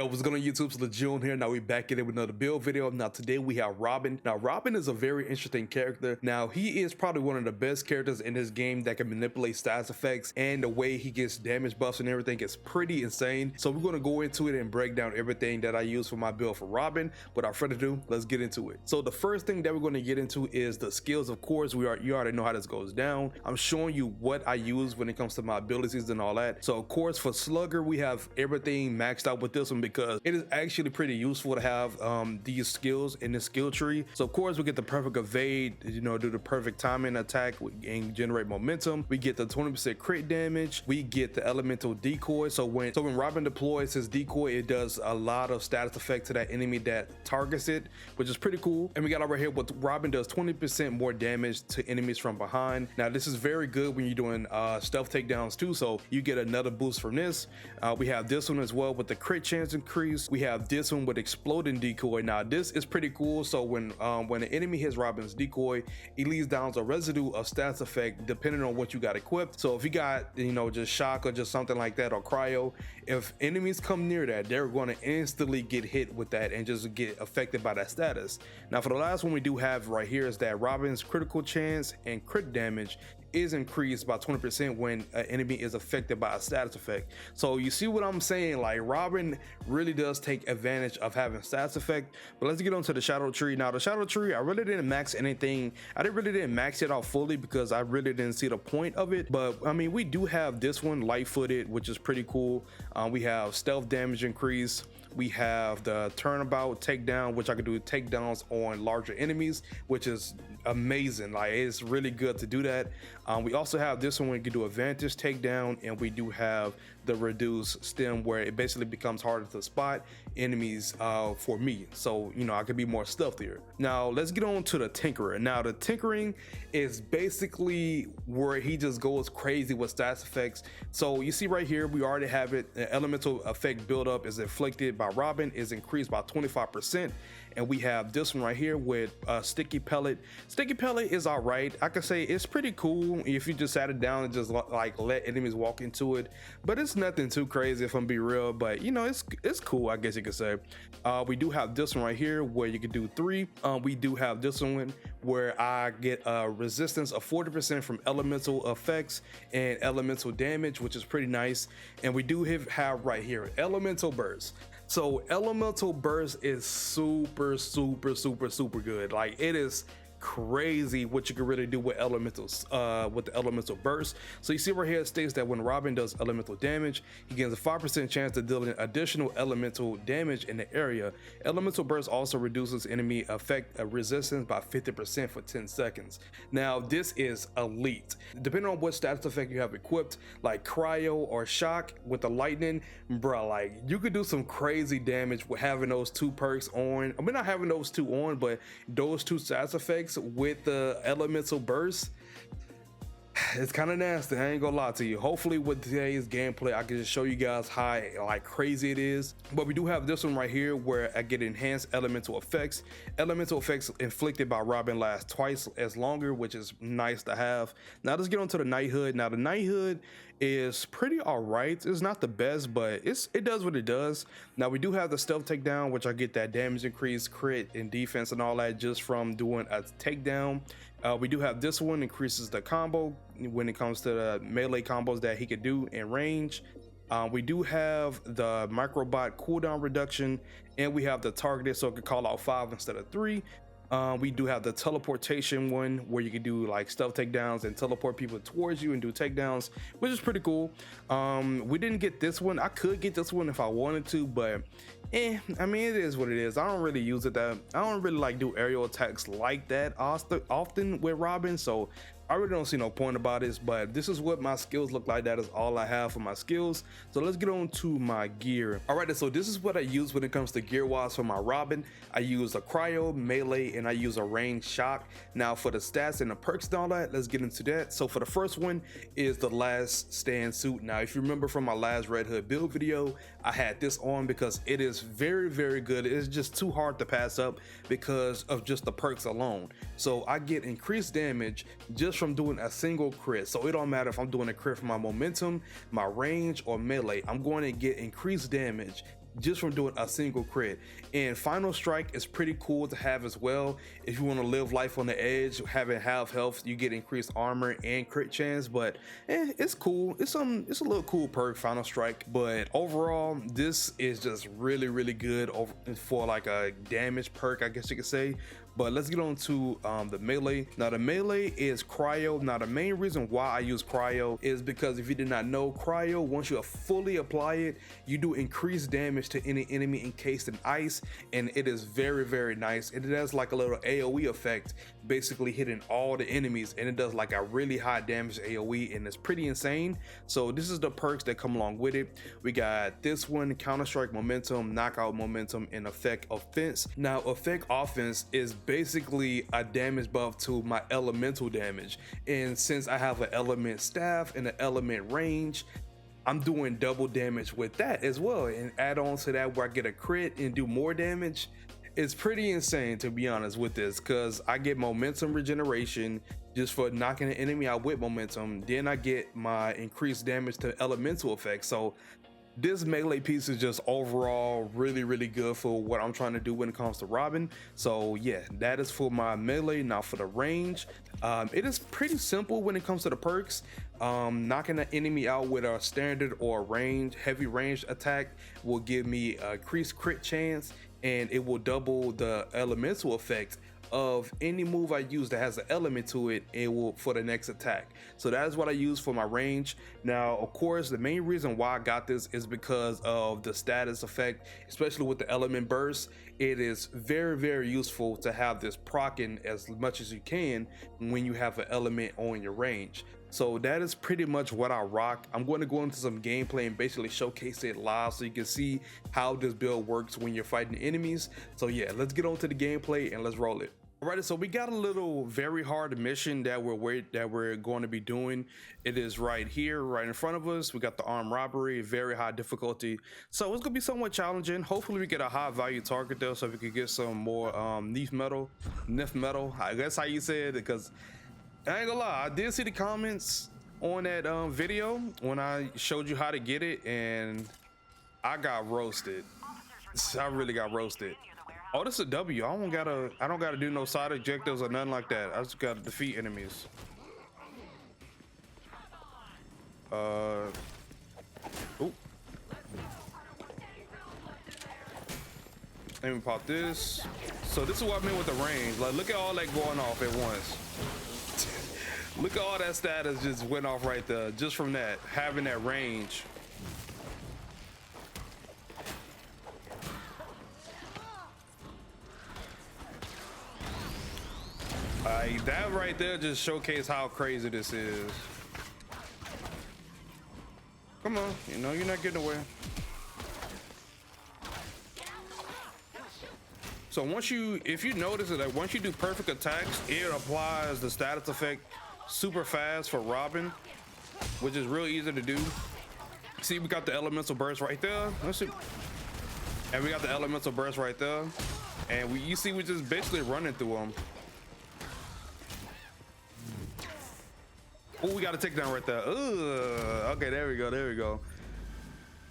Yo, what's going on YouTube? So the June here. Now we back in it with another build video. Now today we have Robin. Now Robin is a very interesting character. Now he is probably one of the best characters in this game that can manipulate stats effects, and the way he gets damage buffs and everything is pretty insane. So we're going to go into it and break down everything that I use for my build for Robin. Without further ado, let's get into it. So the first thing that we're going to get into is the skills. Of course, you already know how this goes down. I'm showing you what I use when it comes to my abilities and all that. So of course for Slugger, we have everything maxed out with this one because it is actually pretty useful to have these skills in the skill tree. So of course we get the perfect evade, do the perfect timing attack and generate momentum. We get the 20% crit damage. We get the elemental decoy. So when Robin deploys his decoy, it does a lot of status effect to that enemy that targets it, which is pretty cool. And we got over here what Robin does 20% more damage to enemies from behind. Now this is very good when you're doing stealth takedowns too, so you get another boost from this. We have this one as well with the crit chance increase. We have this one with exploding decoy. Now this is pretty cool. So when an enemy hits Robin's decoy, it leaves down a residue of stats effect depending on what you got equipped. So if you got just shock or just something like that, or cryo, if enemies come near that, they're going to instantly get hit with that and just get affected by that status. Now for the last one we do have right here is that Robin's critical chance and crit damage is increased by 20% when an enemy is affected by a status effect. So you see what I'm saying? Like Robin really does take advantage of having status effect. But let's get on to the shadow tree. Now the shadow tree, I really didn't max anything. I really didn't max it out fully because I really didn't see the point of it. But I mean, we do have this one light-footed, which is pretty cool. We have stealth damage increase. We have the turnabout takedown, which I can do takedowns on larger enemies, which is amazing. Like it's really good to do that. We also have this one where you can do advantage takedown, and we do have the reduce stem where it basically becomes harder to spot enemies for me. So I could be more stealthier. Now let's get on to the tinkerer. Now the tinkering is basically where he just goes crazy with stats effects. So you see right here, we already have it. The elemental effect buildup is inflicted by Robin is increased by 25%. And we have this one right here with sticky pellet. Sticky pellet is all right. I can say it's pretty cool if you just sat it down and just like let enemies walk into it, but it's nothing too crazy if I'm being real. But it's cool, I guess you could say. We do have this one right here where you can do 3. We do have this one where I get a resistance of 40% from elemental effects and elemental damage, which is pretty nice. And we do have right here elemental burst. So elemental burst is super good. Like it is crazy what you can really do with elementals, with the elemental burst. So you see right here it states that when Robin does elemental damage, he gains a 5% chance to deal an additional elemental damage in the area. Elemental burst also reduces enemy effect resistance by 50% for 10 seconds. Now this is elite. Depending on what status effect you have equipped, like cryo or shock with the lightning, bro, like you could do some crazy damage with having those 2 perks on. I mean, not having those 2 on, but those 2 status effects with the elemental burst. It's kind of nasty, I ain't gonna lie to you. Hopefully with today's gameplay I can just show you guys how like crazy it is. But we do have this one right here where I get enhanced elemental effects. Elemental effects inflicted by Robin last twice as longer, which is nice to have. Now let's get on to the knighthood. Now the knighthood is pretty all right. It's not the best, but it does what it does. Now we do have the stealth takedown, which I get that damage increase, crit, and defense and all that just from doing a takedown. We do have this one, increases the combo when it comes to the melee combos that he could do in range. We do have the microbot cooldown reduction, and we have the targeted, so it could call out 5 instead of 3. We do have the teleportation one where you can do like stealth takedowns and teleport people towards you and do takedowns, which is pretty cool. We didn't get this one. I could get this one if I wanted to, but I mean, it is what it is. I don't really use it I don't really like do aerial attacks like that often with Robin, so I really don't see no point about this. But this is what my skills look like. That is all I have for my skills. So let's get on to my gear. All right, so this is what I use when it comes to gear wise for my Robin. I use a cryo, melee, and I use a range shock. Now for the stats and the perks and all that, let's get into that. So for the first one is the last stand suit. Now if you remember from my last Red Hood build video, I had this on because it is very good. It's just too hard to pass up because of just the perks alone. So I get increased damage just from doing a single crit. So it don't matter if I'm doing a crit for my momentum, my range, or melee, I'm going to get increased damage just from doing a single crit. And Final Strike is pretty cool to have as well. If you want to live life on the edge, having half health, you get increased armor and crit chance. But it's cool. It's a little cool perk, Final Strike. But overall, this is just really good for like a damage perk, I guess you could say. But let's get on to the melee. Now the melee is cryo. Now the main reason why I use cryo is because if you did not know, cryo, once you fully apply it, you do increased damage to any enemy encased in ice, and it is very nice. It has like a little AoE effect, basically hitting all the enemies, and it does like a really high damage AoE, and it's pretty insane. So this is the perks that come along with it. We got this one, Counter Strike Momentum, Knockout Momentum, and Effect Offense. Now Effect Offense is basically a damage buff to my elemental damage, and since I have an element staff and an element range, I'm doing double damage with that as well. And add on to that where I get a crit and do more damage. It's pretty insane, to be honest, with this, because I get momentum regeneration just for knocking an enemy out with momentum. Then I get my increased damage to elemental effects. So this melee piece is just overall really good for what I'm trying to do when it comes to Robin. So yeah, that is for my melee. Now for the range, it is pretty simple when it comes to the perks. Knocking an enemy out with a standard or heavy range attack will give me a increased crit chance, and it will double the elemental effect of any move I use that has an element to it. It will for the next attack. So that is what I use for my range. Now of course the main reason why I got this is because of the status effect, especially with the element burst. It is very useful to have this proccing as much as you can when you have an element on your range. So that is pretty much what I rock. I'm going to go into some gameplay and basically showcase it live so you can see how this build works when you're fighting enemies. So yeah, let's get on to the gameplay and let's roll it. Alright, so we got a little very hard mission that we're going to be doing. It is right here, right in front of us. We got the armed robbery, very high difficulty. So it's gonna be somewhat challenging. Hopefully we get a high value target though, so we can get some more NIF metal. I guess how you say it, because I ain't gonna lie, I did see the comments on that video when I showed you how to get it, and I got roasted. I really got roasted. Oh, this is a W. I don't gotta do no side objectives or nothing like that. I just gotta defeat enemies. Ooh. Let me pop this. So this is what I mean with the range. Like, look at all that going off at once. Look at all that status just went off right there, just from that, having that range. That right there just showcased how crazy this is. Come on, you know you're not getting away. So if you notice it, like once you do perfect attacks, it applies the status effect super fast for Robin, which is real easy to do. See, we got the elemental burst right there. Let's see. And we got the elemental burst right there. And you see, we just basically running through them. Oh, we got a takedown right there. Ugh. Okay, there we go.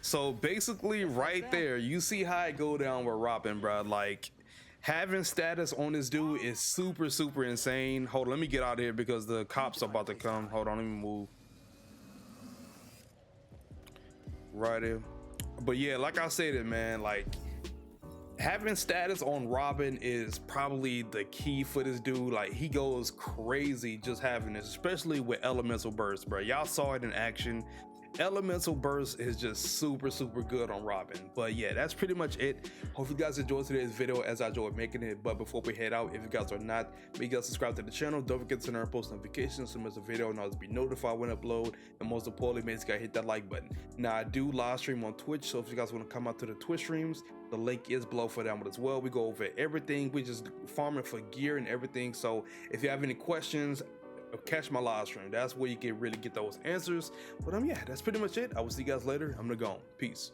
So basically right there, you see how it go down with Robin, bro. Like, having status on this dude is super insane. Hold on, let me get out of here because the cops are about to come. Hold on, let me move. Right here. But yeah, like I said, man, like, having status on Robin is probably the key for this dude. Like, he goes crazy just having this, especially with elemental burst, bro. Y'all saw it in action. Elemental burst is just super good on Robin. But yeah, that's pretty much it. Hope you guys enjoyed today's video as I enjoyed making it. But before we head out, if you guys are not, make sure to subscribe to the channel. Don't forget to turn on post notifications so miss a video and always be notified when I upload. And most importantly, make sure you hit that like button. Now, I do live stream on Twitch, so if you guys want to come out to the Twitch streams, the link is below for that one as well. We go over everything. We just farming for gear and everything. So if you have any questions, catch my live stream. That's where you can really get those answers. But yeah, that's pretty much it. I will see you guys later. I'm gonna go. Peace.